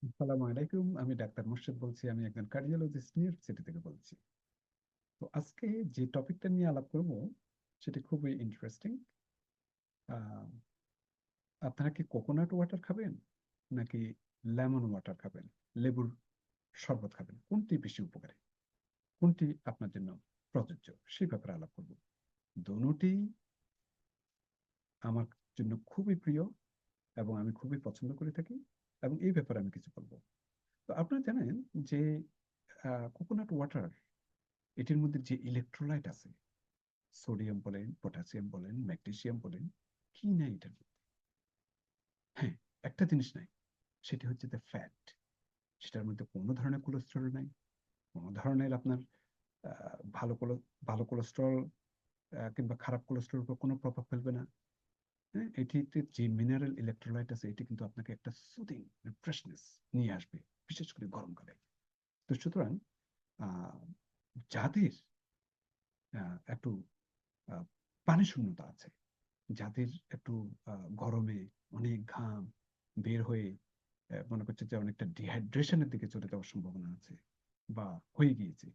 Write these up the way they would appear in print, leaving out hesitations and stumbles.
আসসালামু আলাইকুম। আমি ডাক্তার মোর্শেদ বলছি। আমি একজন কার্ডিওলজিস্ট, নিউ ইয়র্ক সিটি থেকে বলছি। তো আজকে যে টপিকটা নিয়ে আলাপ করব সেটি খুবই ইন্টারেস্টিং। আপনারা কি কোকোনাট ওয়াটার খাবেন নাকি লেমন ওয়াটার খাবেন, লেবুর শরবত খাবেন? কোনটি বেশি উপকারী, কোনটি আপনার জন্য প্রযোজ্য, সেই ব্যাপারে আলাপ করব। দোনোটি আমার জন্য খুবই প্রিয় এবং আমি খুবই পছন্দ করে থাকি, এবং এই ব্যাপারে আমি কিছু বলবো। তো আপনারা জানেন যে কোকোনাট ওয়াটার, এটির মধ্যে যে ইলেকট্রোলাইট আছে, সোডিয়াম বলেন, পটাশিয়াম বলেন, ম্যাগনেসিয়াম বলেন, কি নাই এটার মধ্যে? হ্যাঁ, একটা জিনিস নাই, সেটি হচ্ছে দ্য ফ্যাট। সেটার মধ্যে কোনো ধরনের কোলেস্টেরল নাই, কোনো ধরনের আপনার ভালো ভালো কোলেস্টেরল কিংবা খারাপ কোলেস্টেরল উপর কোনো প্রভাব ফেলবে না। হ্যাঁ, এটিতে যে মিনারেল ইলেকট্রোলাইট আছে, এটি কিন্তু আপনাকে একটা সুদিং ফ্রেশনেস নিয়ে আসবে, বিশেষ করে গরমকালে। তো সুতরাং আহ, যাদের একটু আহ, পানি শূন্যতা আছে, যাদের একটু গরমে অনেক ঘাম বের হয়ে মনে করছে যে অনেকটা ডিহাইড্রেশনের দিকে চলে যাওয়ার সম্ভাবনা আছে বা হয়ে গিয়েছে,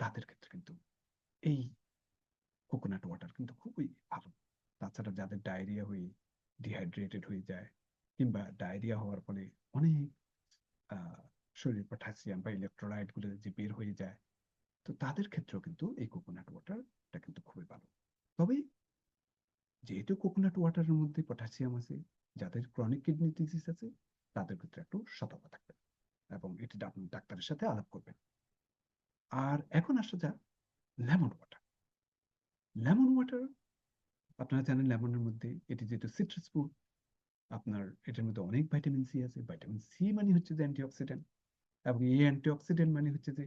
তাদের ক্ষেত্রে কিন্তু এই কোকোনাট ওয়াটার কিন্তু খুবই ভালো। তাছাড়া যাদের ডায়রিয়া হয়ে ডিহাইড্রেটেড হয়ে যায়, কিংবা ডায়রিয়া হওয়ার ফলে অনেক আহ, শরীরে পটাশিয়াম বা ইলেকট্রোলাইট গুলো যে বের হয়ে যায়, তো তাদের ক্ষেত্রেও কিন্তু এই কোকোনাট ওয়াটারটা কিন্তু খুবই ভালো। তবে যেহেতু কোকোনাট ওয়াটারের মধ্যে পটাশিয়াম আছে, যাদের ক্রনিক কিডনি ডিজিজ আছে, তাদের ক্ষেত্রে একটু সতর্ক থাকবেন এবং এটি আপনি ডাক্তারের সাথে আলাপ করবেন। আর এখন আসা যাক লেমন ওয়াটার। লেমন ওয়াটার, আপনারা জানেন লেমনের মধ্যে, এটি যেহেতু সিট্রাস ফ্রুট, আপনার এটার মধ্যে অনেক ভাইটামিন সি আছে। ভাইটামিন সি মানে হচ্ছে যে অ্যান্টিঅক্সিডেন্ট, এবং এই অ্যান্টিঅক্সিডেন্ট মানে হচ্ছে যে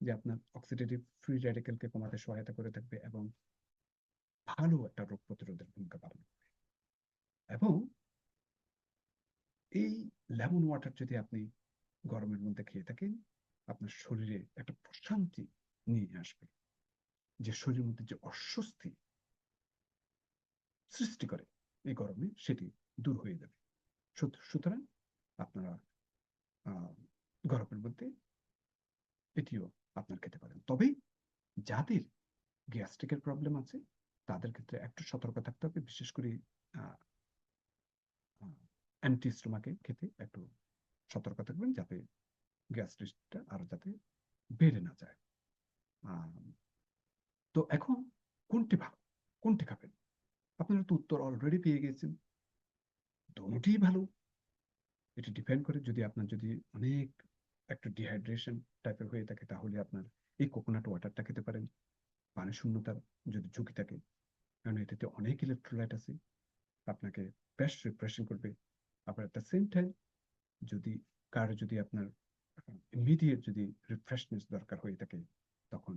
যে আপনার অক্সিডেটিভ ফ্রি রেডিক্যালকে কমাতে সহায়তা করে থাকবে এবং ভালো একটা রোগ প্রতিরোধের ভূমিকা পালন করবে। এবং এই লেমন ওয়াটার যদি আপনি গরমের মধ্যে খেয়ে থাকেন, আপনার শরীরে একটা প্রশান্তি নিয়ে আসবে, যে শরীরের মধ্যে যে অস্বস্তি সৃষ্টি করে এই গরমে, সেটি দূর হয়ে যাবে। সুতরাং আপনারা আহ, গরমের মধ্যে এটিও আপনার খেতে পারেন। তবে যাদের গ্যাস্ট্রিকের প্রবলেম আছে, তাদের ক্ষেত্রে একটু সতর্ক থাকতে হবে, বিশেষ করে অ্যান্টি স্টোমাকে খেতে একটু সতর্ক থাকবেন, যাতে গ্যাস্ট্রিকটা আরো যাতে বেড়ে না যায়। আহ, তো এখন কোনটি ভালো, কোনটি খাবেন? আপনারা তো উত্তর অলরেডি পেয়ে গেছেন, দুটোই ভালো। এটি ডিপেন্ড করে, যদি আপনার যদি অনেক একটু ডিহাইড্রেশন টাইপের হয়ে থাকে, তাহলে আপনার এই কোকোনাট ওয়াটারটা খেতে পারেন। পানি শূন্যতার যদি ঝুঁকি থাকে, কারণ এটাতে অনেক ইলেকট্রোলাইট আছে, আপনাকে বেশ রিফ্রেশিং করবে। আবার এট দ্য সেম টাইম, যদি কারো যদি আপনার ইমিডিয়েট যদি রিফ্রেশনেস দরকার হয়ে থাকে, তখন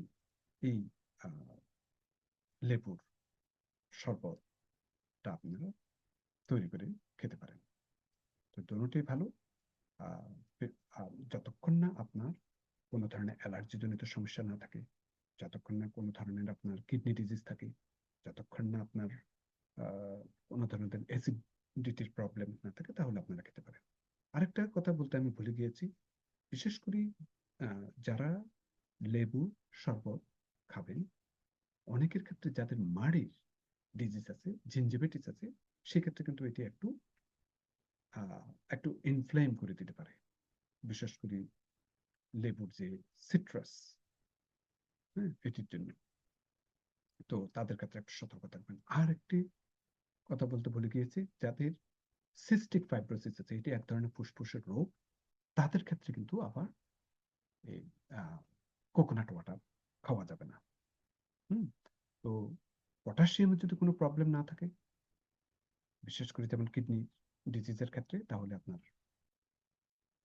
এই আহ, লেবুর শরবতটা আপনারা তৈরি করে খেতে পারেন। তো দুটোই ভালো। আহ, যতক্ষণ না আপনার কোনো ধরনের অ্যালার্জি জনিত সমস্যা না থাকে, যতক্ষণ না কোনো ধরনের আপনার কিডনি ডিজিজ থাকে, যতক্ষণ না আপনার আহ, কোনো ধরনের অ্যাসিডিটির প্রবলেম না থাকে, তাহলে আপনারা খেতে পারেন। আরেকটা কথা বলতে আমি ভুলে গিয়েছি, বিশেষ করে যারা লেবু শরবত খাবেন, অনেকের ক্ষেত্রে যাদের মাড়ির ডিজিজ আছে, জিঞ্জিভিটিস আছে, সেক্ষেত্রে কিন্তু এটি একটু একটু ইনফ্লেম করে দিতে পারে, বিশেষ করে লেবুর যে সিট্রাস, হ্যাঁ, এটির জন্য। তো তাদের ক্ষেত্রে একটু সতর্ক থাকবেন। আর একটি কথা বলতে ভুলে গিয়েছি, যাদের সিস্টিক ফাইব্রোসিস আছে, এটি এক ধরনের ফুসফুসের রোগ, তাদের ক্ষেত্রে কিন্তু আবার এই কোকোনাট ওয়াটার খাওয়া যাবে না। হুম। তো পটাশিয়ামের যদি কোনো প্রবলেম না থাকে, বিশেষ করে যেমন কিডনি ডিজিজের ক্ষেত্রে, তাহলে আপনার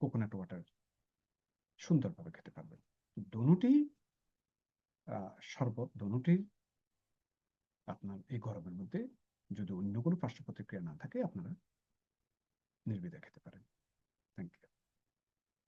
কোকোনাট ওয়াটার সুন্দরভাবে খেতে পারবেন। দোনোটি শরবত, দোনোটি আপনার এই গরমের মধ্যে, যদি অন্য কোনো পার্শ্ব প্রতিক্রিয়া না থাকে, আপনারা নির্বিঘ্নে খেতে পারেন। Thank you.